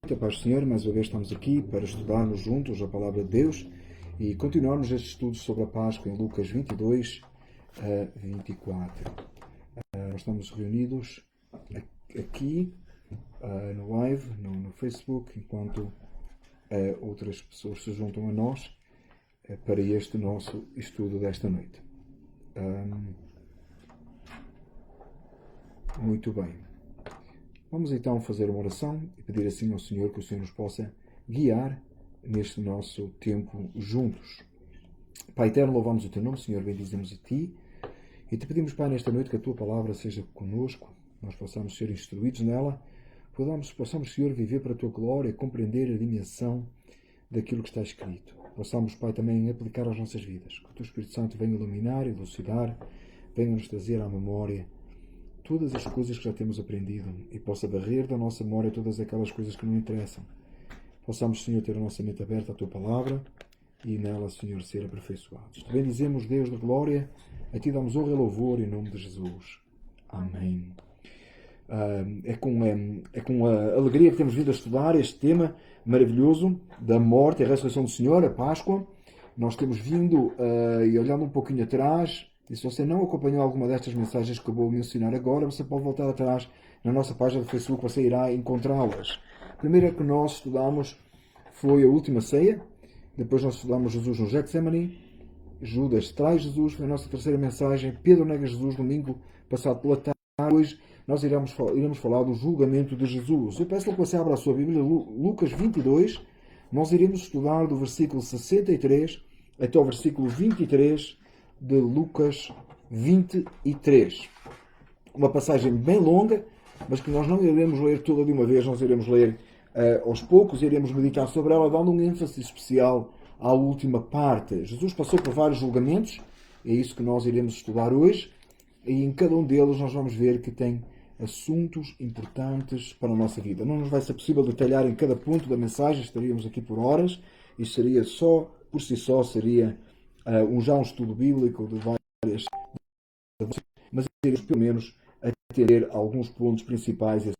A paz do Senhor, mais uma vez estamos aqui para estudarmos juntos a Palavra de Deus e continuarmos estes estudos sobre a Páscoa em Lucas 22 a 24. Nós estamos reunidos aqui no live, no Facebook, enquanto outras pessoas se juntam a nós para este nosso estudo desta noite. Muito bem. Vamos então fazer uma oração e pedir assim ao Senhor que o Senhor nos possa guiar neste nosso tempo juntos. Pai eterno, louvamos o Teu nome, Senhor, bendizemos a Ti e Te pedimos, Pai, nesta noite que a Tua Palavra seja conosco, nós possamos ser instruídos nela, possamos, Senhor, viver para a Tua glória, compreender a dimensão daquilo que está escrito. Possamos, Pai, também aplicar às nossas vidas, que o Teu Espírito Santo venha iluminar, elucidar, venha nos trazer à memória todas as coisas que já temos aprendido e possa varrer da nossa memória todas aquelas coisas que não interessam. Possamos, Senhor, ter a nossa mente aberta à Tua Palavra e nela, Senhor, ser aperfeiçoados. Te bendizemos, Deus da glória, a Ti damos honra e louvor em nome de Jesus. Amém. É com a alegria que temos vindo a estudar este tema maravilhoso da morte e a ressurreição do Senhor, a Páscoa. Nós temos vindo e olhando um pouquinho atrás. E se você não acompanhou alguma destas mensagens que eu vou mencionar agora, você pode voltar atrás na nossa página do Facebook, você irá encontrá-las. A primeira que nós estudamos foi a última ceia. Depois nós estudamos Jesus no Getsemane. Judas traz Jesus, foi a nossa terceira mensagem. Pedro nega Jesus, domingo passado pela tarde. Hoje nós iremos falar do julgamento de Jesus. Eu peço que você abra a sua Bíblia, Lucas 22. Nós iremos estudar do versículo 63 até o versículo 23 de Lucas 23. Uma passagem bem longa, mas que nós não iremos ler toda de uma vez, nós iremos ler aos poucos, iremos meditar sobre ela, dando um ênfase especial à última parte. Jesus passou por vários julgamentos, é isso que nós iremos estudar hoje, e em cada um deles nós vamos ver que tem assuntos importantes para a nossa vida. Não nos vai ser possível detalhar em cada ponto da mensagem, estaríamos aqui por horas, e seria só, por si só, seria já um estudo bíblico de várias, mas iremos pelo menos atender alguns pontos principais e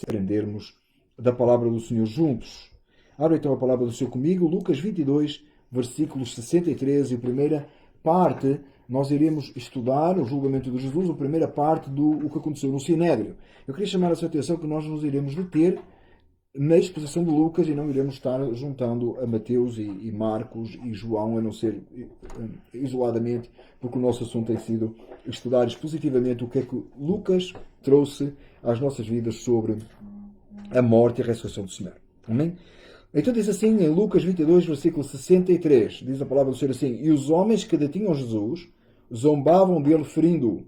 aprendermos da palavra do Senhor juntos. Abra então a palavra do Senhor comigo, Lucas 22, versículos 63, e a primeira parte, nós iremos estudar o julgamento de Jesus, a primeira parte do que aconteceu no Sinédrio. Eu queria chamar a sua atenção que nós nos iremos deter na exposição de Lucas e não iremos estar juntando a Mateus e Marcos e João, a não ser isoladamente, porque o nosso assunto tem sido estudar expositivamente o que é que Lucas trouxe às nossas vidas sobre a morte e a ressurreição do Senhor. Amém? Então diz assim em Lucas 22, versículo 63, diz a palavra do Senhor assim: E os homens que detinham Jesus zombavam dele ferindo-o,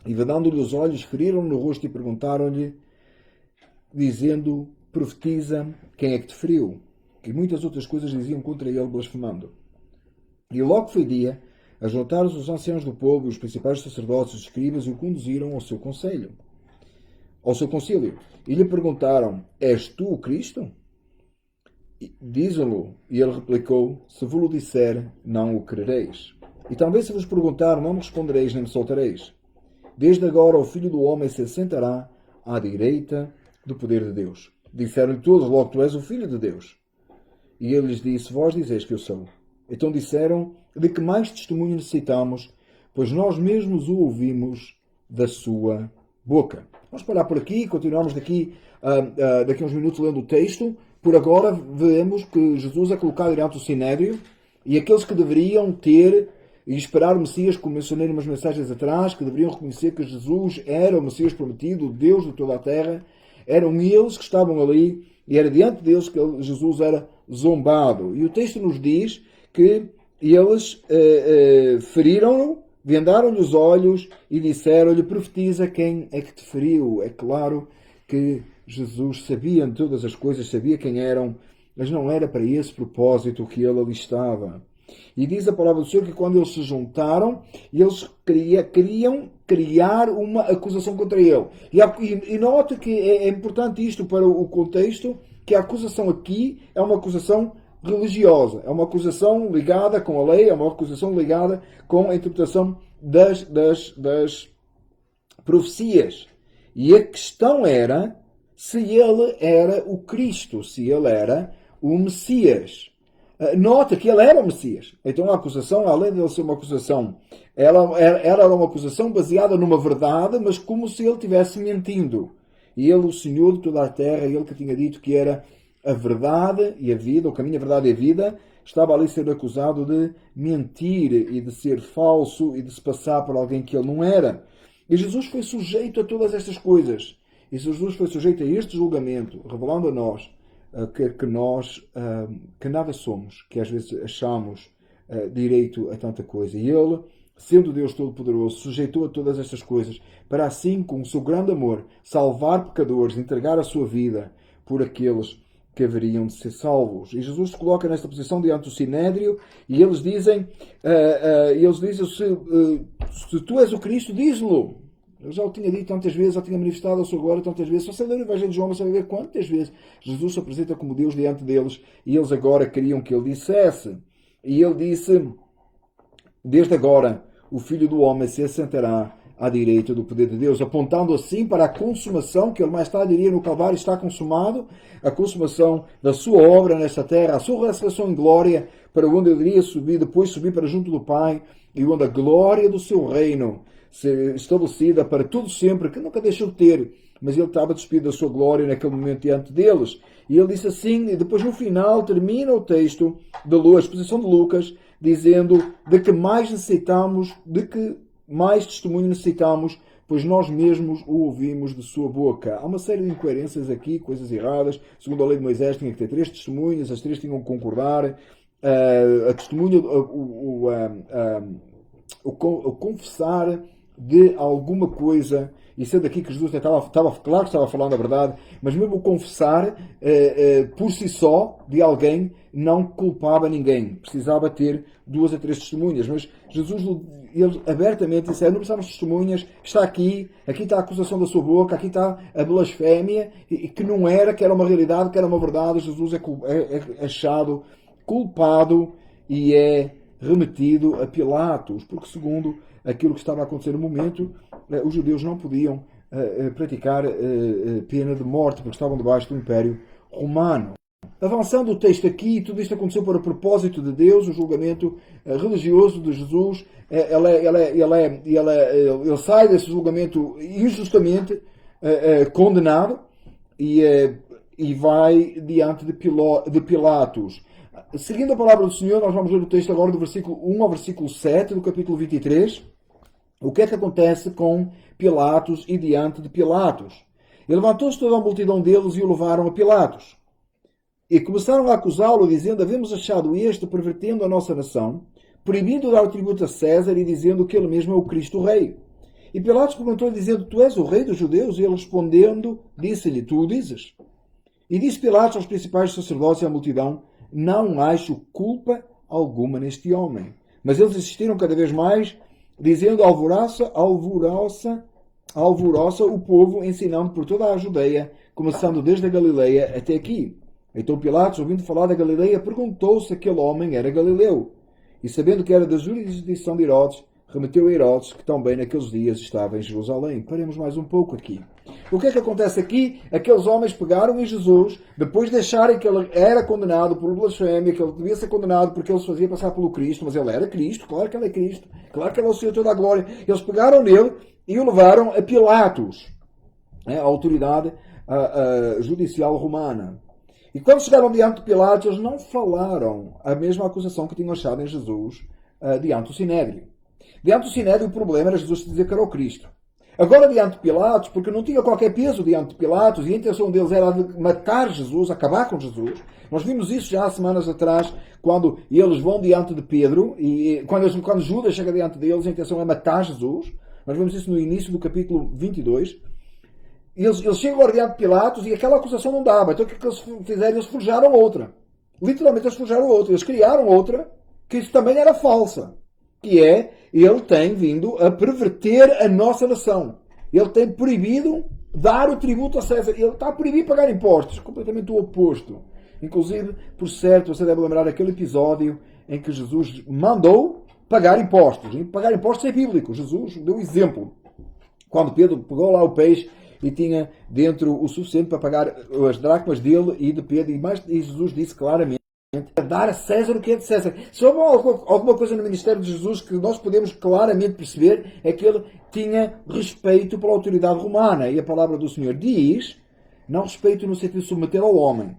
e vedando-lhe os olhos, feriram-no no rosto e perguntaram-lhe, dizendo: Profetiza, quem é que te feriu? E muitas outras coisas diziam contra ele, blasfemando. E logo foi dia, ajuntaram-se os anciãos do povo, os principais sacerdotes e os escribas, e o conduziram ao seu concílio. E lhe perguntaram: És tu o Cristo? Diz-o-lo. E ele replicou: Se vos-lo disser, não o crereis. E também se vos perguntar, não me respondereis, nem me soltareis. Desde agora o Filho do Homem se assentará à direita do poder de Deus. Disseram-lhe todos: Logo tu és o Filho de Deus. E ele lhes disse: Vós dizeis que eu sou. Então disseram: De que mais testemunho necessitamos? Pois nós mesmos o ouvimos da sua boca. Vamos parar por aqui, continuamos daqui a uns minutos lendo o texto. Por agora vemos que Jesus é colocado diante do Sinédrio e aqueles que deveriam ter e esperar o Messias, como mencionei em umas mensagens atrás, que deveriam reconhecer que Jesus era o Messias prometido, o Deus de toda a terra, eram eles que estavam ali e era diante deles que Jesus era zombado. E o texto nos diz que eles feriram-no, vendaram-lhe os olhos e disseram-lhe: Profetiza, quem é que te feriu? É claro que Jesus sabia de todas as coisas, sabia quem eram, mas não era para esse propósito que ele ali estava. E diz a palavra do Senhor que quando eles se juntaram, eles queriam criar uma acusação contra ele. E note que é importante isto para o contexto, que a acusação aqui é uma acusação religiosa. É uma acusação ligada com a lei, é uma acusação ligada com a interpretação das profecias. E a questão era se ele era o Cristo, se ele era o Messias. Nota que ele era o Messias. Então a acusação, além de ele ser uma acusação, ela era uma acusação baseada numa verdade, mas como se ele estivesse mentindo. E ele, o Senhor de toda a terra, ele que tinha dito que era a verdade e a vida, o caminho, a verdade e a vida, estava ali a ser acusado de mentir e de ser falso e de se passar por alguém que ele não era. E Jesus foi sujeito a todas estas coisas. E Jesus foi sujeito a este julgamento, revelando a nós que nós que nada somos, que às vezes achamos direito a tanta coisa. E ele, sendo Deus Todo-Poderoso, sujeitou a todas estas coisas para assim, com o seu grande amor, salvar pecadores, entregar a sua vida por aqueles que haveriam de ser salvos. E Jesus se coloca nesta posição diante do Sinédrio e eles dizem, se tu és o Cristo, diz-lo. Eu já o tinha dito tantas vezes, já tinha manifestado a sua glória tantas vezes. Só se ler o Evangelho de João, você vai ver quantas vezes Jesus se apresenta como Deus diante deles e eles agora queriam que ele dissesse. E ele disse, desde agora o Filho do Homem se assentará à direita do poder de Deus, apontando assim para a consumação, que ele mais tarde diria no Calvário está consumado, a consumação da sua obra nesta terra, a sua ressurreição em glória, para onde ele iria subir, depois subir para junto do Pai, e onde a glória do seu reino estabelecida para todo sempre, que nunca deixou de ter, mas ele estava despido da sua glória naquele momento diante deles. E ele disse assim, e depois no final termina o texto, a exposição de Lucas, dizendo de que mais testemunho necessitamos, pois nós mesmos o ouvimos de sua boca. Há uma série de incoerências aqui, coisas erradas. Segundo a lei de Moisés, tinha que ter 3 testemunhas, as 3 tinham que concordar. A testemunha, o confessar de alguma coisa, e sendo aqui que Jesus estava claro que estava falando a verdade, mas mesmo o confessar por si só de alguém não culpava ninguém. Precisava ter 2 a 3 testemunhas. Mas Jesus ele abertamente disse, não precisamos de testemunhas, está aqui está a acusação da sua boca, aqui está a blasfémia, que não era, que era uma realidade, que era uma verdade. Jesus é achado culpado e é remetido a Pilatos, porque segundo aquilo que estava a acontecer no momento, os judeus não podiam praticar pena de morte, porque estavam debaixo do Império Romano. Avançando o texto aqui, tudo isto aconteceu para o propósito de Deus, o julgamento religioso de Jesus. Ele sai desse julgamento injustamente condenado e vai diante de Pilatos. Seguindo a palavra do Senhor, nós vamos ler o texto agora do versículo 1 ao versículo 7 do capítulo 23. O que é que acontece com Pilatos e diante de Pilatos? E levantou-se toda a multidão deles e o levaram a Pilatos. E começaram a acusá-lo, dizendo, havemos achado este pervertendo a nossa nação, proibindo dar o tributo a César e dizendo que ele mesmo é o Cristo Rei. E Pilatos perguntou-lhe, dizendo, tu és o rei dos judeus? E ele respondendo, disse-lhe, tu o dizes. E disse Pilatos aos principais sacerdotes e à multidão, não acho culpa alguma neste homem. Mas eles insistiram cada vez mais, dizendo, alvoroça o povo, ensinando por toda a Judeia, começando desde a Galileia até aqui. Então Pilatos, ouvindo falar da Galileia, perguntou se aquele homem era galileu. E sabendo que era da jurisdição de Herodes, remeteu a Herodes, que também naqueles dias estava em Jerusalém. Paremos mais um pouco aqui. O que é que acontece aqui? Aqueles homens pegaram em Jesus, depois de acharem que ele era condenado por blasfémia, que ele devia ser condenado porque ele se fazia passar pelo Cristo, mas ele era Cristo, claro que ele é Cristo, claro que ele é o Senhor de toda a glória. Eles pegaram nele e o levaram a Pilatos, a autoridade judicial romana. E quando chegaram diante de Pilatos, eles não falaram a mesma acusação que tinham achado em Jesus diante do Sinédrio. Diante do Sinédrio, o problema era Jesus dizer que era o Cristo. Agora, diante de Pilatos, porque não tinha qualquer peso diante de Pilatos, e a intenção deles era de matar Jesus, acabar com Jesus. Nós vimos isso já há semanas atrás, quando eles vão diante de Pedro, e quando Judas chega diante deles, a intenção é matar Jesus. Nós vimos isso no início do capítulo 22. Eles chegam agora diante de Pilatos e aquela acusação não dava. Então o que eles fizeram? Eles forjaram outra. Literalmente eles forjaram outra. Eles criaram outra, que isso também era falsa. Que é, ele tem vindo a perverter a nossa nação. Ele tem proibido dar o tributo a César. Ele está a proibir pagar impostos. Completamente o oposto. Inclusive, por certo, você deve lembrar aquele episódio em que Jesus mandou pagar impostos. E pagar impostos é bíblico. Jesus deu exemplo. Quando Pedro pegou lá o peixe e tinha dentro o suficiente para pagar as dracmas dele e de Pedro. E Jesus disse claramente a dar a César o que é de César. Se houve alguma coisa no ministério de Jesus que nós podemos claramente perceber, é que ele tinha respeito pela autoridade romana. E a palavra do Senhor diz, não respeito no sentido de submeter ao homem,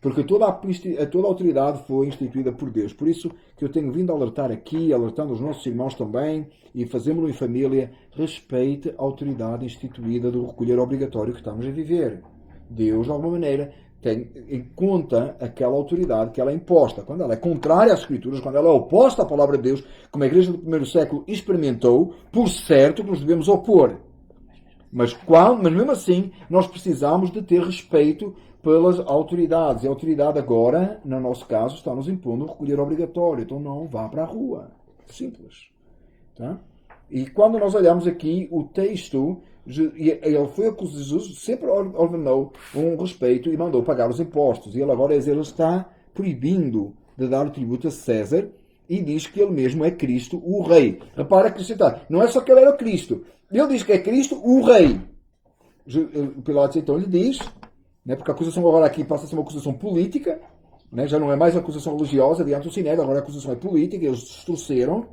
porque toda a autoridade foi instituída por Deus. Por isso que eu tenho vindo a alertar aqui, alertando os nossos irmãos também, e fazemos-lo em família, respeite a autoridade instituída do recolher obrigatório que estamos a viver. Deus, de alguma maneira, tem em conta aquela autoridade que ela é imposta. Quando ela é contrária às Escrituras, quando ela é oposta à palavra de Deus, como a igreja do primeiro século experimentou, por certo que nos devemos opor. Mas mesmo assim, nós precisamos de ter respeito pelas autoridades. E a autoridade agora, no nosso caso, está nos impondo o recolher obrigatório. Então não vá para a rua. Simples. Tá? E quando nós olhamos aqui o texto, ele foi acusado, Jesus sempre ordenou um respeito e mandou pagar os impostos. E ele agora ele está proibindo de dar o tributo a César e diz que ele mesmo é Cristo, o Rei. Repara que não é só que ele era Cristo. Ele diz que é Cristo, o Rei. Pilatos então lhe diz, né, porque a acusação agora aqui passa a ser uma acusação política, né, já não é mais uma acusação religiosa diante do Sinédrio, agora a acusação é política, eles distorceram.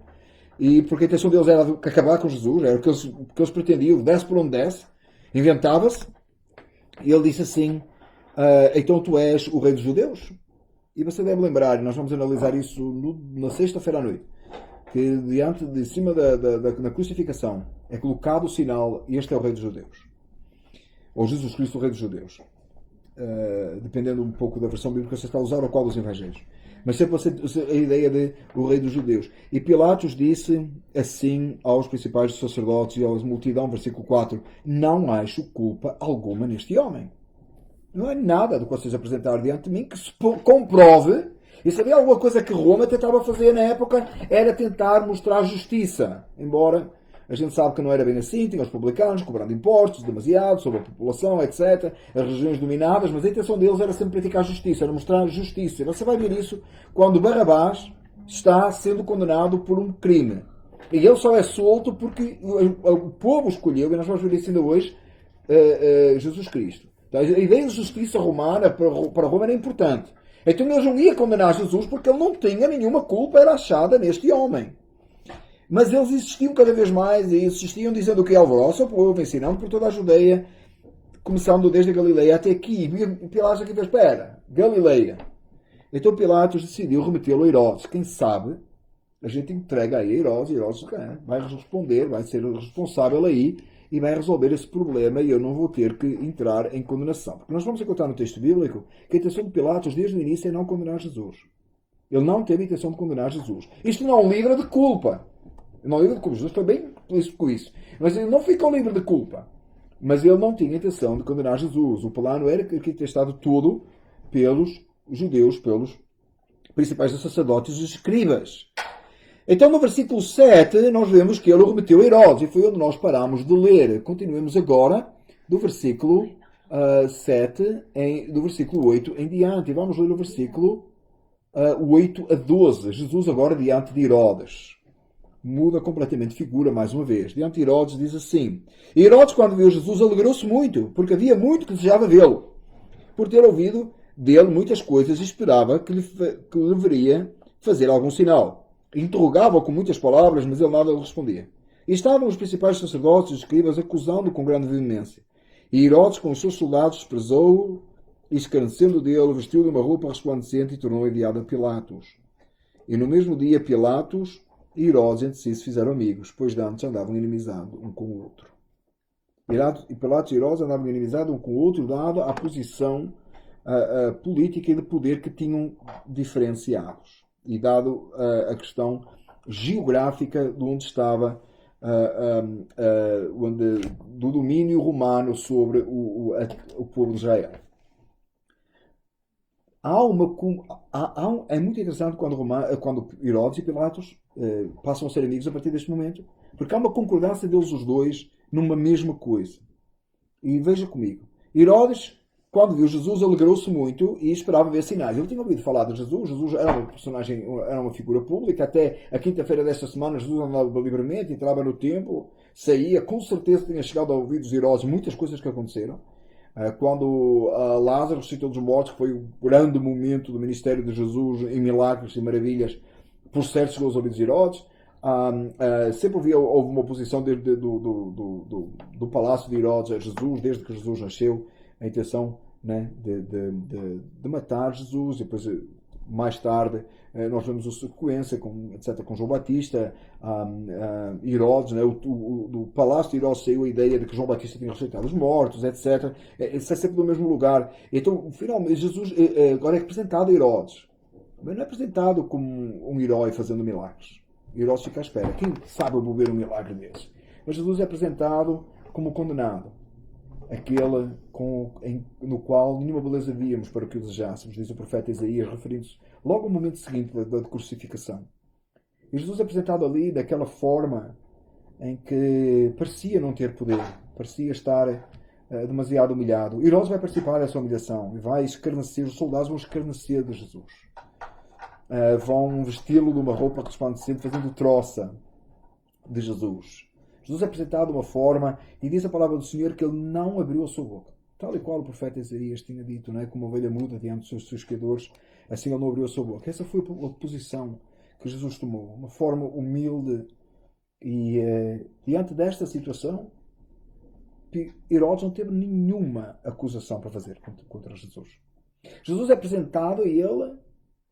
E porque a intenção deles era acabar com Jesus, era o que eles pretendiam, desce por onde desce, inventava-se. E ele disse assim, então tu és o rei dos judeus? E você deve lembrar, e nós vamos analisar isso na sexta-feira à noite, que de cima da crucificação é colocado o sinal, e este é o rei dos judeus. Ou Jesus Cristo, o rei dos judeus. Dependendo um pouco da versão bíblica que você está a usar, ou qual dos evangelhos. Mas sempre a ideia de o rei dos judeus. E Pilatos disse assim aos principais sacerdotes e à multidão, versículo 4, não acho culpa alguma neste homem. Não é nada do que vocês apresentaram diante de mim que se comprove. E sabia alguma coisa que Roma tentava fazer na época? Era tentar mostrar justiça. Embora a gente sabe que não era bem assim, tinha os publicanos cobrando impostos demasiado sobre a população, etc. As regiões dominadas, mas a intenção deles era sempre praticar justiça, era mostrar justiça. Você vai ver isso quando Barrabás está sendo condenado por um crime. E ele só é solto porque o povo escolheu, e nós vamos ver isso ainda hoje, Jesus Cristo. Então, a ideia de justiça romana para Roma era importante. Então eles não iam condenar Jesus porque ele não tinha nenhuma culpa, era achada neste homem. Mas eles insistiam cada vez mais e insistiam dizendo que alvoroço ao povo, ensinando por toda a Judeia, começando desde a Galileia até aqui. E Pilatos aqui fez, espera, Galileia. Então Pilatos decidiu remetê-lo a Herodes. Quem sabe, a gente entrega aí a Herodes, e Herodes vai responder, vai ser responsável aí e vai resolver esse problema e eu não vou ter que entrar em condenação. Porque nós vamos encontrar no texto bíblico que a intenção de Pilatos desde o início é não condenar Jesus. Ele não teve a intenção de condenar Jesus. Isto não o livra de culpa. Não livre de culpa. Jesus foi bem explícito com isso. Mas ele não ficou livre de culpa. Mas ele não tinha intenção de condenar Jesus. O plano era que tinha estado todo pelos judeus, pelos principais sacerdotes e escribas. Então, no versículo 7, nós vemos que ele o remeteu a Herodes. E foi onde nós parámos de ler. Continuemos agora do versículo 7, do versículo 8 em diante. E vamos ler o versículo 8 a 12. Jesus agora diante de Herodes. Muda completamente de figura mais uma vez. Diante de Herodes diz assim. E Herodes, quando viu Jesus, alegrou-se muito, porque havia muito que desejava vê-lo, por ter ouvido dele muitas coisas e esperava que lhe deveria fazer algum sinal. Interrogava-o com muitas palavras, mas ele nada lhe respondia. E estavam os principais sacerdotes e escribas acusando-o com grande veemência. E Herodes, com os seus soldados, desprezou-o e, escarnecendo dele, vestiu-lhe uma roupa resplandecente e tornou enviado a Pilatos. E no mesmo dia, Pilatos e Herodes entre si se fizeram amigos, pois de antes andavam inimizados um com o outro. E Pilatos e Herodes andavam inimizados um com o outro, dado a posição política e de poder que tinham diferenciados. E dado a questão geográfica de onde estava, do domínio romano sobre o povo de Israel. É muito interessante quando Herodes e Pilatos passam a ser amigos a partir deste momento, porque há uma concordância deles os dois numa mesma coisa. E veja comigo, Herodes, quando viu Jesus, alegrou-se muito e esperava ver sinais. Ele tinha ouvido falar de Jesus. Jesus era uma personagem, era uma figura pública. Até a quinta-feira desta semana, Jesus andava livremente, entrava no templo, saía, com certeza tinha chegado a ouvidos de Herodes muitas coisas que aconteceram. Quando Lázaro ressuscitou dos mortos, que foi o grande momento do ministério de Jesus em milagres e maravilhas, por certo chegou aos ouvidos de Herodes. Sempre houve uma oposição do palácio de Herodes a Jesus, desde que Jesus nasceu, a intenção, né, de matar Jesus. E depois, mais tarde, nós vemos a sequência, etc., com João Batista, Herodes, né, do palácio de Herodes saiu a ideia de que João Batista tinha ressuscitado os mortos, etc. Isso é sempre no mesmo lugar. Então, finalmente, Jesus agora é apresentado a Herodes. Mas não é apresentado como um herói fazendo milagres. Herodes fica à espera. Quem sabe mover um milagre desse? Mas Jesus é apresentado como condenado. Aquele no qual nenhuma beleza víamos para que o desejássemos, diz o profeta Isaías, referindo-se logo ao momento seguinte da crucificação. E Jesus é apresentado ali daquela forma em que parecia não ter poder, parecia estar demasiado humilhado. Herodes vai participar dessa humilhação e vai escarnecer, os soldados vão escarnecer de Jesus. Vão vesti-lo de uma roupa resplandecente, fazendo troça de Jesus. Jesus é apresentado de uma forma, e diz a palavra do Senhor que ele não abriu a sua boca. Tal e qual o profeta Isaías tinha dito, não é? Como uma ovelha muda diante dos seus criadores, assim ele não abriu a sua boca. Essa foi a posição que Jesus tomou. Uma forma humilde. E diante desta situação, Herodes não teve nenhuma acusação para fazer contra Jesus. Jesus é apresentado a ele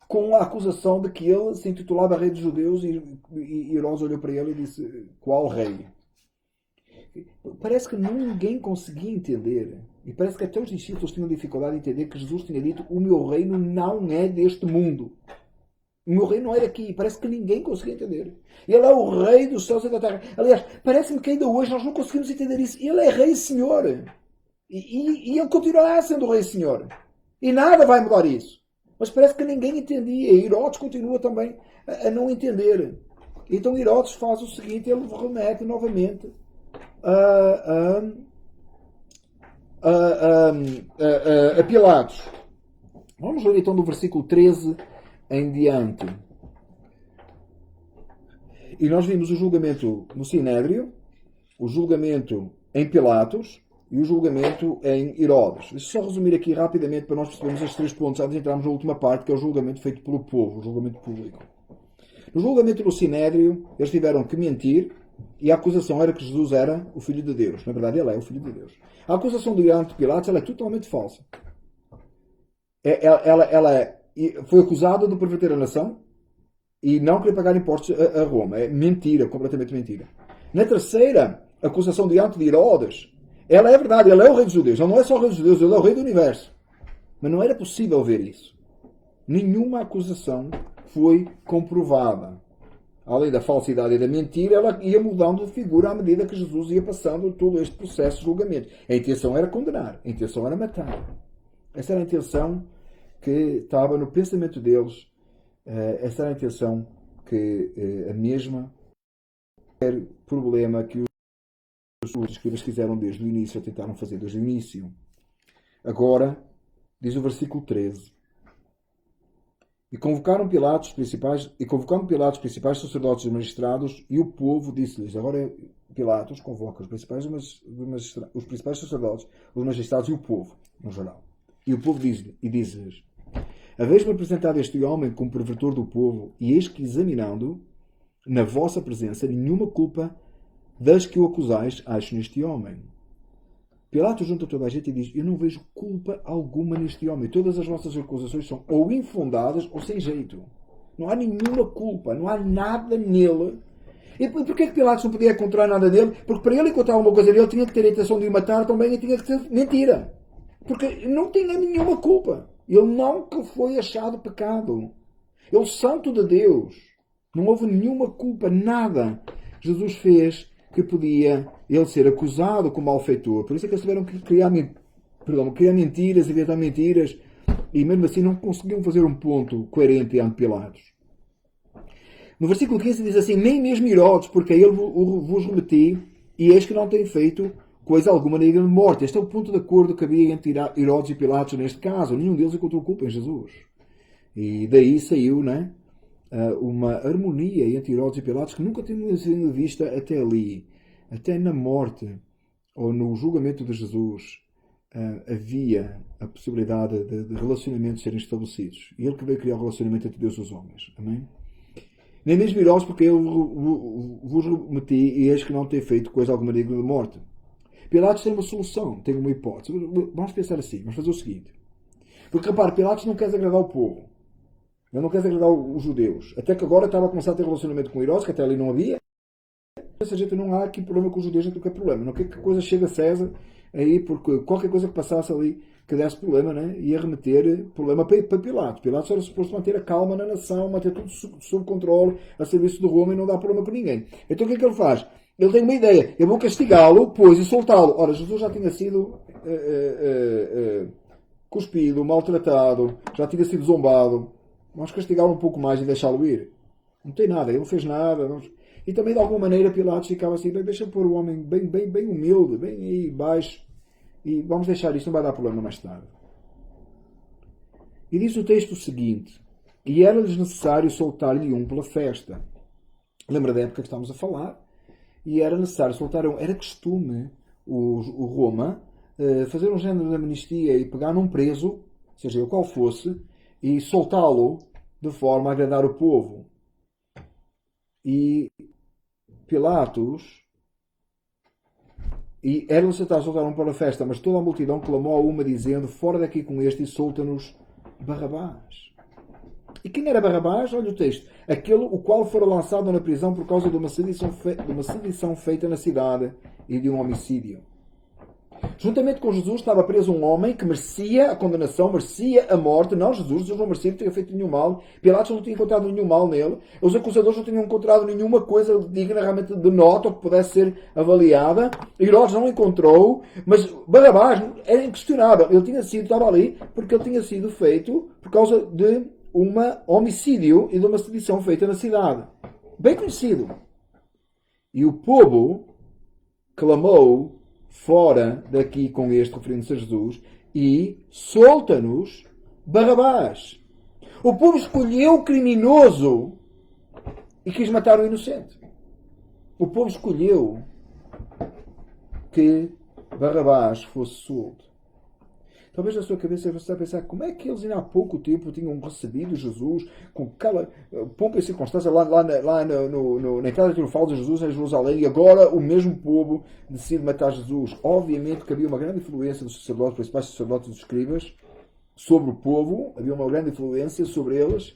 com a acusação de que ele se intitulava Rei dos Judeus, e Herodes olhou para ele e disse: qual rei? Parece que ninguém conseguia entender, e parece que até os discípulos tinham dificuldade em entender que Jesus tinha dito: o meu reino não é deste mundo. O meu reino não é daqui. Parece que ninguém conseguia entender. Ele é o Rei dos céus e da terra. Aliás, parece-me que ainda hoje nós não conseguimos entender isso. Ele é Rei e Senhor. E ele continuará sendo Rei e Senhor. E nada vai mudar isso. Mas parece que ninguém entendia. E Herodes continua também a não entender. Então Herodes faz o seguinte: ele remete novamente a Pilatos. Vamos ler então do versículo 13 em diante. E nós vimos o julgamento no Sinédrio, o julgamento em Pilatos e o julgamento em Herodes. Deixa eu só resumir aqui rapidamente para nós percebermos estes 3 pontos antes de entrarmos na última parte, que é o julgamento feito pelo povo, o julgamento público. No julgamento no Sinédrio, eles tiveram que mentir, e a acusação era que Jesus era o Filho de Deus. Na verdade, ele é o Filho de Deus. A acusação diante de Pilatos ela é totalmente falsa. Ela foi acusada de perverter a nação e não querer pagar impostos a Roma. É mentira, completamente mentira. Na terceira acusação diante de Herodes, ela é verdade, ele é o Rei dos Judeus. Ele não é só o Rei dos Judeus, ele é o Rei do Universo. Mas não era possível ver isso. Nenhuma acusação foi comprovada. Além da falsidade e da mentira, ela ia mudando de figura à medida que Jesus ia passando todo este processo de julgamento. A intenção era condenar, a intenção era matar. Essa era a intenção que estava no pensamento deles. Essa era a intenção que a mesma problema que os escribas fizeram desde o início, tentaram fazer desde o início. Agora, diz o versículo 13. E convocaram Pilatos, principais sacerdotes e magistrados, e o povo disse-lhes. Agora Pilatos convoca os principais sacerdotes, os magistrados e o povo, no geral. E o povo diz-lhes: haveis-me apresentado este homem como pervertor do povo, e eis que, examinando na vossa presença, nenhuma culpa das que o acusais acho neste homem. Pilatos junta toda a gente e diz: eu não vejo culpa alguma neste homem. Todas as vossas acusações são ou infundadas ou sem jeito. Não há nenhuma culpa, não há nada nele. E porquê que Pilatos não podia encontrar nada nele? Porque para ele encontrar alguma coisa nele, tinha que ter a intenção de o matar também, e tinha que ser mentira. Porque não tinha nenhuma culpa. Ele nunca foi achado pecado. Ele é santo de Deus. Não houve nenhuma culpa, nada. Jesus fez que podia ele ser acusado como malfeitor. Por isso é que eles tiveram que criar mentiras, inventar mentiras, e mesmo assim não conseguiam fazer um ponto coerente ante Pilatos. No versículo 15 diz assim: nem mesmo Herodes, porque a ele vos remeti, e eis que não tem feito coisa alguma digna de morte. Este é o ponto de acordo que havia entre Herodes e Pilatos neste caso. Nenhum deles encontrou culpa em Jesus. E daí saiu, né, uma harmonia entre Herodes e Pilatos que nunca tínhamos sido vista até ali. até na morte ou no julgamento de Jesus, havia a possibilidade de relacionamentos serem estabelecidos. E Ele que veio criar o relacionamento entre Deus e os homens. Amém? Nem mesmo irós, porque eu vos remeti e eis que não tem feito coisa alguma digna de morte. Pilatos tem uma solução, tem uma hipótese. Vamos pensar assim, vamos fazer o seguinte. Porque, repare, Pilatos não quer agradar o povo. Ele não quer agradar os judeus. Até que agora estava a começar a ter relacionamento com Herodes, que até ali não havia. Essa gente não há aqui problema com os judeus, não quer problema. Não quer que a coisa chegue a César aí, porque qualquer coisa que passasse ali, que desse problema, né, ia remeter problema para Pilatos. Pilatos era suposto manter a calma na nação, manter tudo sob controle, a serviço de Roma e não dar problema com ninguém. Então o que é que ele faz? Ele tem uma ideia. Eu vou castigá-lo, pois, e soltá-lo. Ora, Jesus já tinha sido cuspido, maltratado, já tinha sido zombado. Vamos castigá-lo um pouco mais e deixá-lo ir. Não tem nada, ele não fez nada. E também, de alguma maneira, Pilatos ficava assim, deixa pôr o homem bem humilde, bem aí baixo, e vamos deixar isso, não vai dar problema mais tarde. E diz o texto o seguinte: e era-lhes necessário soltar-lhe um pela festa. Lembra da época que estamos a falar? E era necessário soltar um. Era costume o Roma fazer um género de amnistia e pegar num preso, seja ele qual fosse, e soltá-lo de forma a agradar o povo. E Pilatos, e era necessário soltar um para a festa, mas toda a multidão clamou a uma dizendo: fora daqui com este e solta-nos Barrabás. E quem era Barrabás? Olha o texto. Aquele o qual fora lançado na prisão por causa de uma sedição feita na cidade e de um homicídio. Juntamente com Jesus estava preso um homem que merecia a condenação, merecia a morte. Não, Jesus não merecia, não tinha feito nenhum mal. Pilatos não tinha encontrado nenhum mal nele. Os acusadores não tinham encontrado nenhuma coisa digna realmente de nota ou que pudesse ser avaliada. Herodes não encontrou, mas Barrabás era inquestionável. Ele tinha sido, estava ali, porque ele tinha sido feito por causa de um homicídio e de uma sedição feita na cidade. Bem conhecido. E o povo clamou: fora daqui com este, referindo-se a Jesus, e solta-nos Barrabás. O povo escolheu o criminoso e quis matar o inocente. O povo escolheu que Barrabás fosse solto. Talvez na sua cabeça você está a pensar: como é que eles ainda há pouco tempo tinham recebido Jesus com aquela pompa e circunstância lá na entrada triunfal de Jesus em Jerusalém, e agora o mesmo povo decide matar Jesus? Obviamente que havia uma grande influência dos sacerdotes, principais sacerdotes e dos escribas, sobre o povo, havia uma grande influência sobre eles,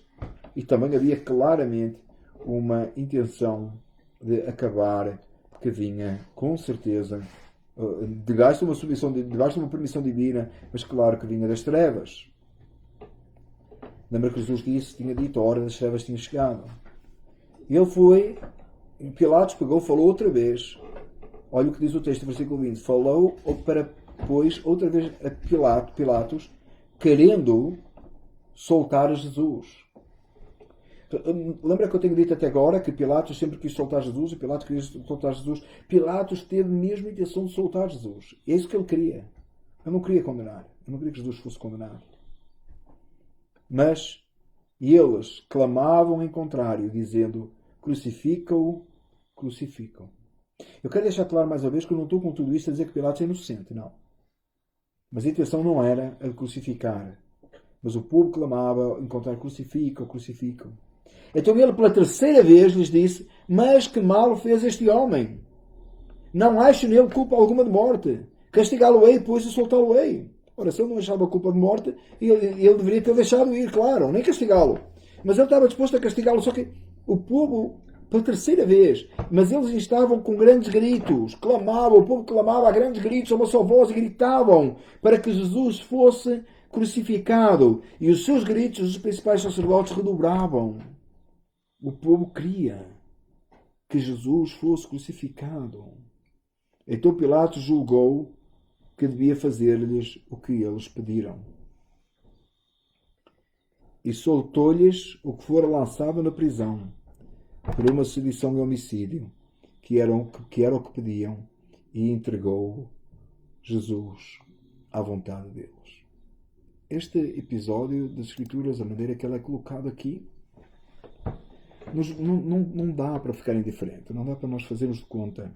e também havia claramente uma intenção de acabar, que vinha com certeza debaixo de uma submissão, debaixo de uma permissão divina, mas claro que vinha das trevas. Lembra que Jesus tinha dito: a hora das trevas tinha chegado. Ele foi, Pilatos pegou, falou outra vez. Olha o que diz o texto, versículo 20. Falou para, pois, outra vez a Pilatos, querendo soltar Jesus. Lembra que eu tenho dito até agora que Pilatos sempre quis soltar Jesus, e Pilatos queria soltar Jesus. Pilatos teve mesmo a intenção de soltar Jesus. É isso que ele queria. Eu não queria condenar. Eu não queria que Jesus fosse condenado. Mas eles clamavam em contrário, dizendo: crucifica-o, crucifica-o. Eu quero deixar claro mais uma vez que eu não estou com tudo isto a dizer que Pilatos é inocente, não. Mas a intenção não era a de crucificar. Mas o povo clamava em contrário: crucifica-o, crucifica-o. Então ele pela terceira vez lhes disse: mas que mal fez este homem? Não acho nele culpa alguma de morte. Castigá-lo-ei, pois, e soltá-lo-ei. Ora, se ele não achava culpa de morte, ele deveria ter deixado ir, claro, nem castigá-lo. Mas ele estava disposto a castigá-lo, só que o povo, pela terceira vez, mas eles estavam com grandes gritos, clamavam, o povo clamava a grandes gritos, a uma só voz, e gritavam para que Jesus fosse crucificado. E os seus gritos, os principais sacerdotes, redobravam. O povo queria que Jesus fosse crucificado. Então Pilatos julgou que devia fazer-lhes o que eles pediram. E soltou-lhes o que fora lançado na prisão, por uma sedição e homicídio, que era o que pediam, e entregou Jesus à vontade deles. Este episódio das Escrituras, a maneira que ele é colocado aqui, não dá para ficar indiferente. Não dá para nós fazermos de conta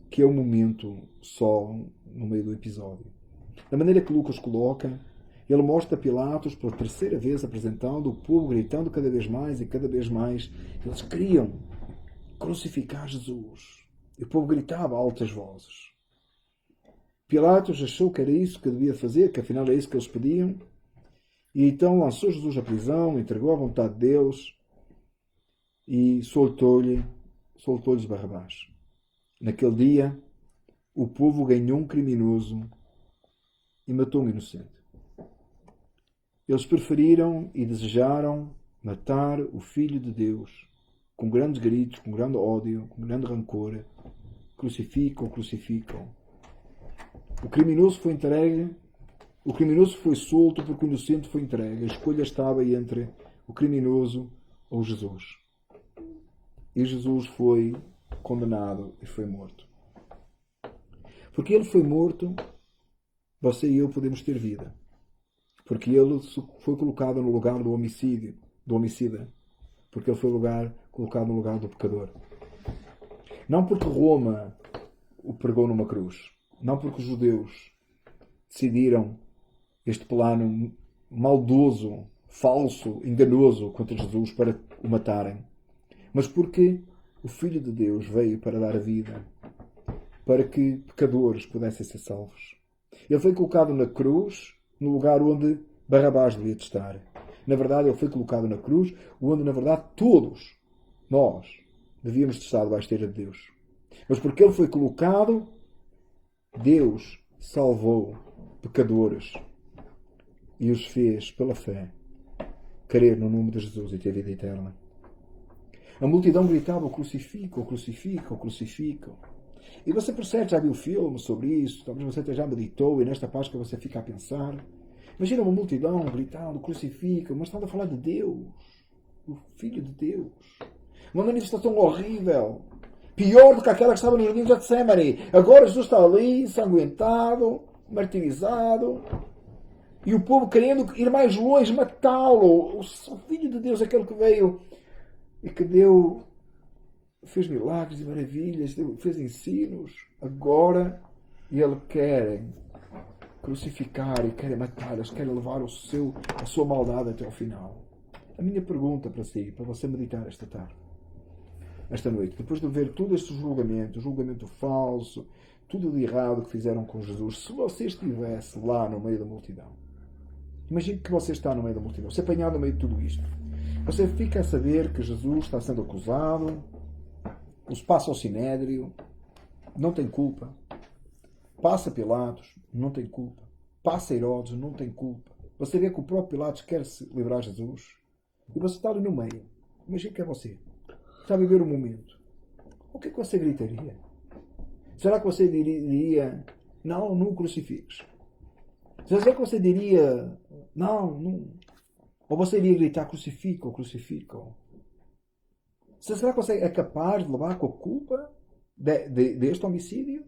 que é um momento só no meio do episódio. Da maneira que Lucas coloca, ele mostra Pilatos pela terceira vez apresentando o povo, gritando cada vez mais e cada vez mais. Eles queriam crucificar Jesus. E o povo gritava a altas vozes. Pilatos achou que era isso que devia fazer, que afinal era isso que eles pediam. E então lançou Jesus à prisão, entregou à vontade de Deus e soltou-lhes Barrabás. Naquele dia, o povo ganhou um criminoso e matou um inocente. Eles preferiram e desejaram matar o Filho de Deus com grandes gritos, com grande ódio, com grande rancor. Crucificam, crucificam. O criminoso foi entregue, o criminoso foi solto porque o inocente foi entregue. A escolha estava entre o criminoso ou Jesus. E Jesus foi condenado e foi morto. Porque ele foi morto, você e eu podemos ter vida. Porque ele foi colocado no lugar do homicida. Porque ele foi colocado no lugar do pecador. Não porque Roma o pregou numa cruz. Não porque os judeus decidiram este plano maldoso, falso, enganoso contra Jesus para o matarem. Mas porque o Filho de Deus veio para dar a vida, para que pecadores pudessem ser salvos. Ele foi colocado na cruz, no lugar onde Barrabás devia estar. Na verdade, ele foi colocado na cruz, onde, na verdade, todos nós devíamos estar debaixo da ira de Deus. Mas porque ele foi colocado, Deus salvou pecadores e os fez, pela fé, crer no nome de Jesus e ter vida eterna. A multidão gritava: crucificam, crucificam, crucificam. E você percebe, já viu filme sobre isso, talvez você até já meditou e nesta Páscoa você fica a pensar. Imagina uma multidão gritando: crucificam, mas estava a falar de Deus, o Filho de Deus. Uma manifestação horrível, pior do que aquela que estava no jardim de Getsemane. Agora Jesus está ali, ensanguentado, martirizado, e o povo querendo ir mais longe, matá-lo. O Filho de Deus, aquele que veio e que fez milagres e maravilhas, fez ensinos. Agora ele quer crucificar e quer matar, eles querem levar a sua maldade até ao final. A minha pergunta para si, para você meditar esta noite, depois de ver todo este julgamento falso, tudo de errado que fizeram com Jesus, se você estivesse lá no meio da multidão, imagine que você está no meio da multidão, você é apanhado no meio de tudo isto, você fica a saber que Jesus está sendo acusado, os passa ao Sinédrio, não tem culpa, passa Pilatos, não tem culpa, passa Herodes, não tem culpa, você vê que o próprio Pilatos quer se livrar Jesus e você está ali no meio. Imagine que é você, está a viver o momento. O que é que você gritaria? Será que você diria: não o crucifiques? Será que você diria: não? Ou você iria gritar: crucificam, crucificam? Será que você é capaz de levar com a culpa deste homicídio?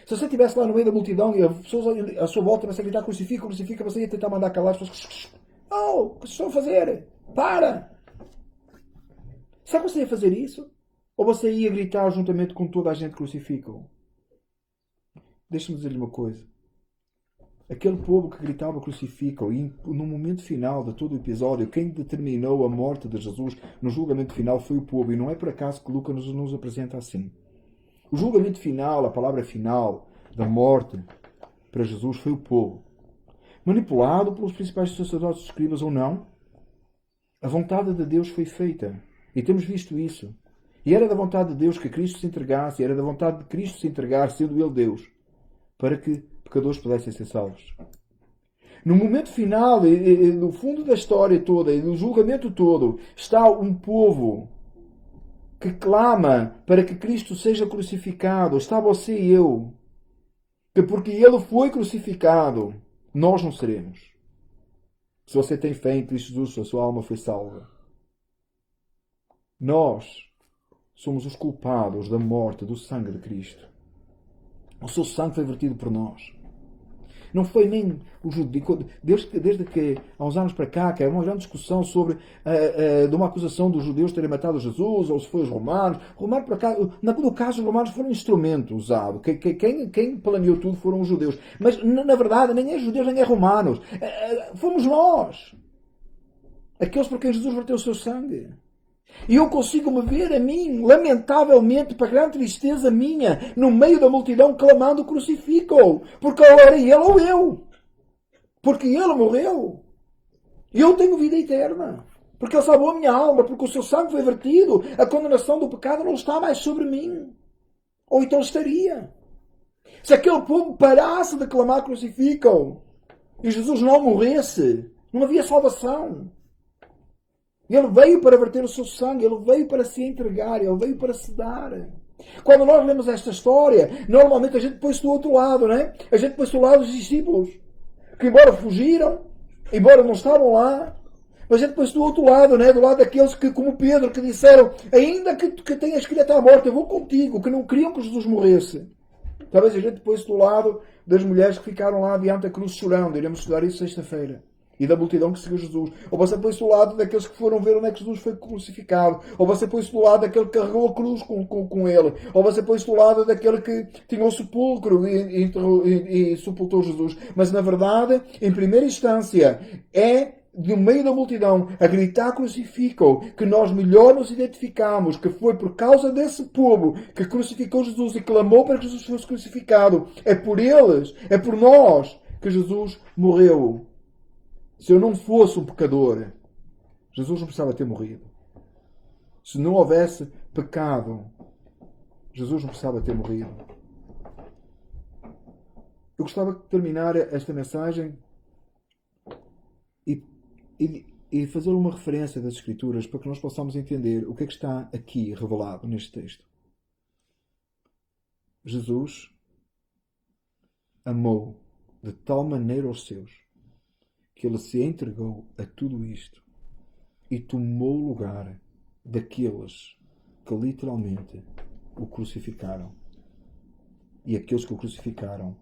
Se você estivesse lá no meio da multidão e as pessoas à sua volta tivessem a gritar: crucifica, crucifica, você ia tentar mandar calar as pessoas: oh, o que estão a fazer? Para! Será que você ia fazer isso? Ou você ia gritar juntamente com toda a gente: crucificam? Deixe-me dizer-lhe uma coisa. Aquele povo que gritava: crucificam, e no momento final de todo o episódio, quem determinou a morte de Jesus no julgamento final foi o povo. E não é por acaso que Lucas nos apresenta assim. O julgamento final, a palavra final da morte para Jesus foi o povo. Manipulado pelos principais sacerdotes e escribas ou não, a vontade de Deus foi feita. E temos visto isso. E era da vontade de Deus que Cristo se entregasse, era da vontade de Cristo se entregar, sendo Ele Deus, para que pecadores pudessem ser salvos. No momento final, no fundo da história toda e do julgamento todo, está um povo que clama para que Cristo seja crucificado. Está você e eu. Que porque Ele foi crucificado, nós não seremos. Se você tem fé em Cristo Jesus, a sua alma foi salva. Nós somos os culpados da morte do sangue de Cristo. O seu sangue foi vertido por nós. Não foi nem o judeu. Desde que há uns anos para cá, que há uma grande discussão sobre de uma acusação dos judeus terem matado Jesus, ou se foi os romanos. Romano, por acaso, no caso, os romanos foram um instrumento usado. Quem planeou tudo foram os judeus. Mas, na verdade, nem é judeus, nem é romanos. Fomos nós. Aqueles por quem Jesus verteu o seu sangue. E eu consigo me ver a mim, lamentavelmente, para grande tristeza minha, no meio da multidão, clamando crucifica-o. Porque ou era ele ou eu. Porque ele morreu. E eu tenho vida eterna. Porque ele salvou a minha alma, porque o seu sangue foi vertido. A condenação do pecado não está mais sobre mim. Ou então estaria. Se aquele povo parasse de clamar crucifica-o e Jesus não morresse, não havia salvação. Ele veio para verter o seu sangue, ele veio para se entregar, ele veio para se dar. Quando nós lemos esta história, normalmente a gente põe-se do outro lado, não é? A gente põe-se do lado dos discípulos, que embora fugiram, embora não estavam lá, mas a gente põe-se do outro lado, não é? Do lado daqueles que, como Pedro, que disseram, ainda que tenhas que ir até à morte, eu vou contigo, que não queriam que Jesus morresse. Talvez a gente põe-se do lado das mulheres que ficaram lá diante da cruz chorando. Iremos estudar isso sexta-feira. E da multidão que seguiu Jesus. Ou você põe-se do lado daqueles que foram ver onde é que Jesus foi crucificado. Ou você põe-se do lado daquele que carregou a cruz com ele. Ou você põe-se do lado daquele que tinha um sepulcro e sepultou Jesus. Mas, na verdade, em primeira instância, é no meio da multidão a gritar crucificam, que nós melhor nos identificamos, que foi por causa desse povo que crucificou Jesus e clamou para que Jesus fosse crucificado. É por eles, é por nós que Jesus morreu. Se eu não fosse um pecador, Jesus não precisava ter morrido. Se não houvesse pecado, Jesus não precisava ter morrido. Eu gostava de terminar esta mensagem e fazer uma referência das Escrituras para que nós possamos entender o que é que está aqui revelado neste texto. Jesus amou de tal maneira os seus que ele se entregou a tudo isto e tomou o lugar daqueles que literalmente o crucificaram. E aqueles que o crucificaram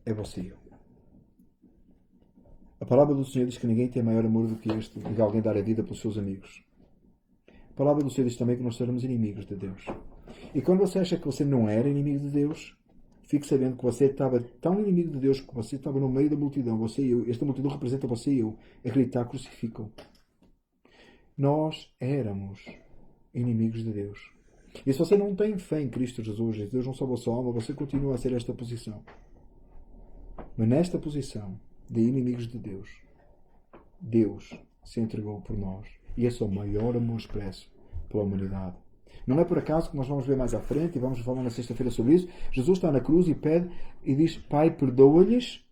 é você e eu. A palavra do Senhor diz que ninguém tem maior amor do que este, de alguém dar a vida pelos seus amigos. A palavra do Senhor diz também que nós seremos inimigos de Deus. E quando você acha que você não era inimigo de Deus, fique sabendo que você estava tão inimigo de Deus que você estava no meio da multidão, você e eu. Esta multidão representa você e eu, a gritar crucificam. Nós éramos inimigos de Deus. E se você não tem fé em Cristo Jesus, e Deus não salva a sua alma, você continua a ser esta posição. Mas nesta posição de inimigos de Deus, Deus se entregou por nós. E esse é o maior amor expresso pela humanidade. Não é por acaso que nós vamos ver mais à frente, e vamos falar na sexta-feira sobre isso, Jesus está na cruz e pede, e diz, Pai, perdoa-lhes,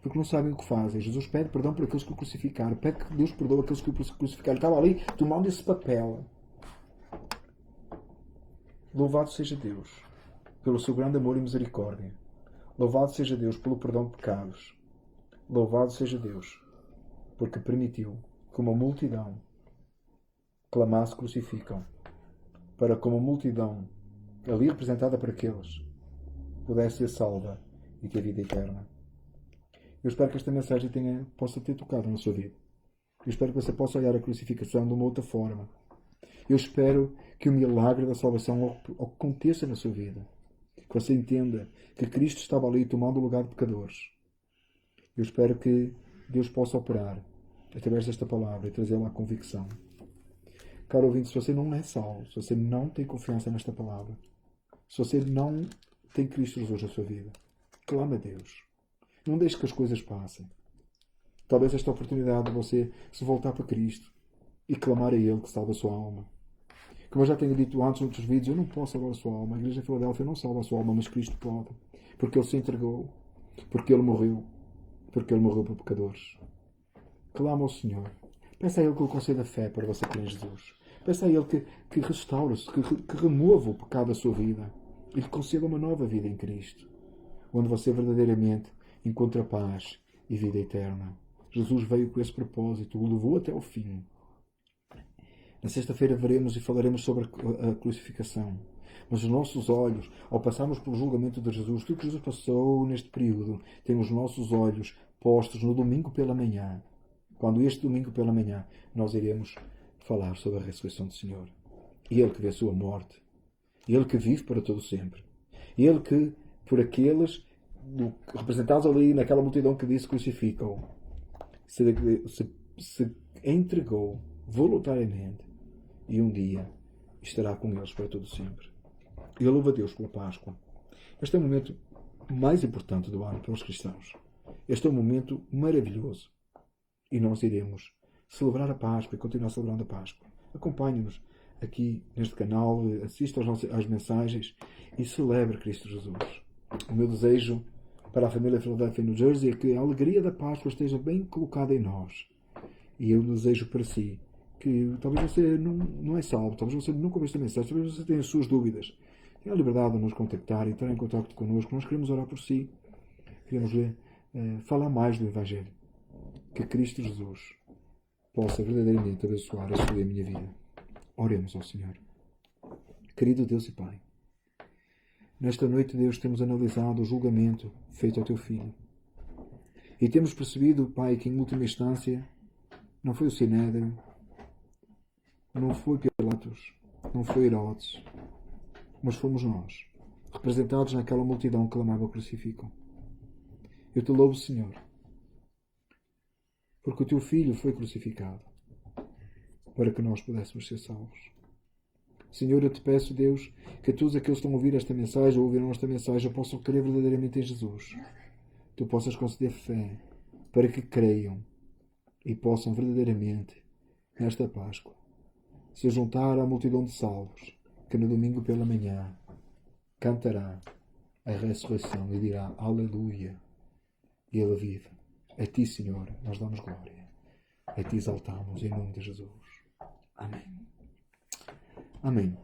porque não sabem o que fazem. Jesus pede perdão por aqueles que o crucificaram. Pede que Deus perdoe aqueles que o crucificaram. Ele estava ali tomando esse papel. Louvado seja Deus pelo seu grande amor e misericórdia. Louvado seja Deus pelo perdão de pecados. Louvado seja Deus porque permitiu que uma multidão clamasse crucificam, para que uma multidão ali representada por aqueles pudesse ser salva e ter vida eterna. Eu espero que esta mensagem possa ter tocado na sua vida. Eu espero que você possa olhar a crucificação de uma outra forma. Eu espero que o milagre da salvação aconteça na sua vida. Que você entenda que Cristo estava ali tomando o lugar de pecadores. Eu espero que Deus possa operar através desta palavra e trazê-la à convicção. Caro ouvinte, se você não é salvo, se você não tem confiança nesta palavra, se você não tem Cristo Jesus na sua vida, clama a Deus. Não deixe que as coisas passem. Talvez esta oportunidade de você se voltar para Cristo e clamar a Ele que salva a sua alma. Como eu já tenho dito antes em outros vídeos, eu não posso salvar a sua alma. A Igreja de Filadélfia não salva a sua alma, mas Cristo pode. Porque Ele se entregou. Porque Ele morreu. Porque Ele morreu por pecadores. Clama ao Senhor. Peça a Ele que lhe conceda fé para você crer em Jesus. Peça a Ele que restaure-se, que remova o pecado da sua vida e lhe conceda uma nova vida em Cristo, onde você verdadeiramente encontra paz e vida eterna. Jesus veio com esse propósito, o levou até ao fim. Na sexta-feira veremos e falaremos sobre a crucificação. Mas os nossos olhos, ao passarmos pelo julgamento de Jesus, tudo que Jesus passou neste período, temos os nossos olhos postos no domingo pela manhã. Quando este domingo pela manhã nós iremos falar sobre a ressurreição do Senhor. Ele que venceu a morte. Ele que vive para todo sempre. Ele que, por aqueles representados ali naquela multidão que disse crucificam, se entregou voluntariamente e um dia estará com eles para todo sempre. E eu louvo a Deus pela Páscoa. Este é o momento mais importante do ano para os cristãos. Este é um momento maravilhoso. E nós iremos celebrar a Páscoa e continuar celebrando a Páscoa. Acompanhe-nos aqui neste canal, assista às mensagens e celebre Cristo Jesus. O meu desejo para a família Philadelphia, New Jersey, é que a alegria da Páscoa esteja bem colocada em nós. E eu desejo para si que talvez você não é salvo, talvez você nunca ouviu esta mensagem, talvez você tenha as suas dúvidas. Tenha a liberdade de nos contactar e estar em contato connosco. Nós queremos orar por si. Queremos falar mais do Evangelho. Que Cristo Jesus possa verdadeiramente abençoar a sua e a minha vida. Oremos ao Senhor. Querido Deus e Pai, nesta noite, Deus, temos analisado o julgamento feito ao Teu Filho. E temos percebido, Pai, que em última instância não foi o Sinédrio, não foi Pilatos, não foi Herodes, mas fomos nós, representados naquela multidão que clamava crucificam. Eu te louvo, Senhor, porque o Teu Filho foi crucificado para que nós pudéssemos ser salvos. Senhor, eu te peço, Deus, que todos aqueles que estão a ouvir esta mensagem ou ouviram esta mensagem possam crer verdadeiramente em Jesus. Tu possas conceder fé para que creiam e possam verdadeiramente, nesta Páscoa, se juntar à multidão de salvos que no domingo pela manhã cantará a ressurreição e dirá Aleluia, e Ele vive. A Ti, Senhor, nós damos glória. A Ti exaltamos em nome de Jesus. Amém. Amém.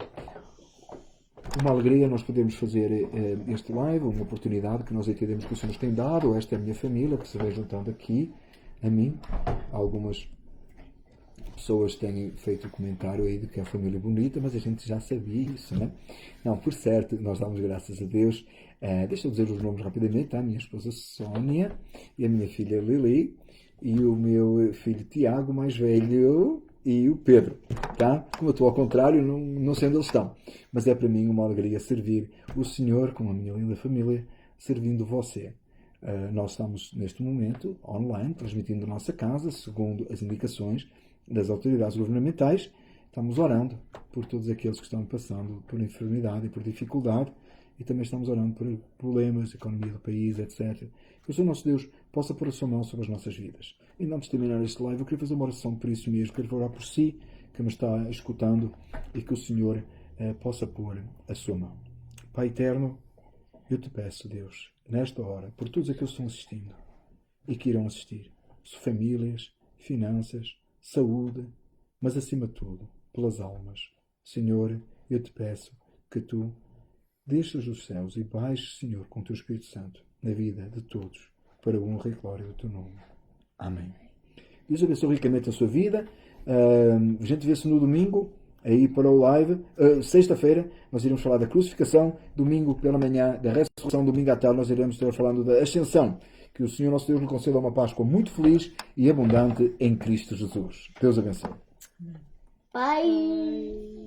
Uma alegria nós podemos fazer este live, uma oportunidade que nós entendemos que o Senhor nos tem dado. Esta é a minha família que se vai juntando aqui a mim. Algumas pessoas têm feito comentário aí de que a família é bonita, mas a gente já sabia isso, né? Não, por certo, nós damos graças a Deus. Deixa eu dizer os nomes rapidamente. A minha esposa Sônia e a minha filha Lili e o meu filho Tiago, mais velho, e o Pedro, tá? Como eu estou ao contrário, não sei onde eles estão. Mas é para mim uma alegria servir o Senhor com a minha linda família, servindo você. Nós estamos neste momento online, transmitindo da nossa casa, segundo as indicações das autoridades governamentais. Estamos orando por todos aqueles que estão passando por enfermidade e por dificuldade. E também estamos orando por problemas, economia do país, etc. Que o Senhor nosso Deus possa pôr a sua mão sobre as nossas vidas. E antes de terminar este live, eu queria fazer uma oração por isso mesmo. Quero orar por si, que me está escutando, e que o Senhor possa pôr a sua mão. Pai eterno, eu te peço, Deus, nesta hora, por todos aqueles que estão assistindo e que irão assistir. Famílias, finanças, saúde, mas acima de tudo, pelas almas. Senhor, eu te peço que tu desças dos céus e baixes, Senhor, com o teu Espírito Santo na vida de todos, para a honra e glória do teu nome. Amém. Deus abençoe ricamente a sua vida. A gente vê-se no domingo, aí para o live. Sexta-feira nós iremos falar da crucificação, domingo pela manhã da ressurreição, domingo à tarde nós iremos estar falando da ascensão. Que o Senhor nosso Deus nos conceda uma Páscoa muito feliz e abundante em Cristo Jesus. Deus abençoe. Bye.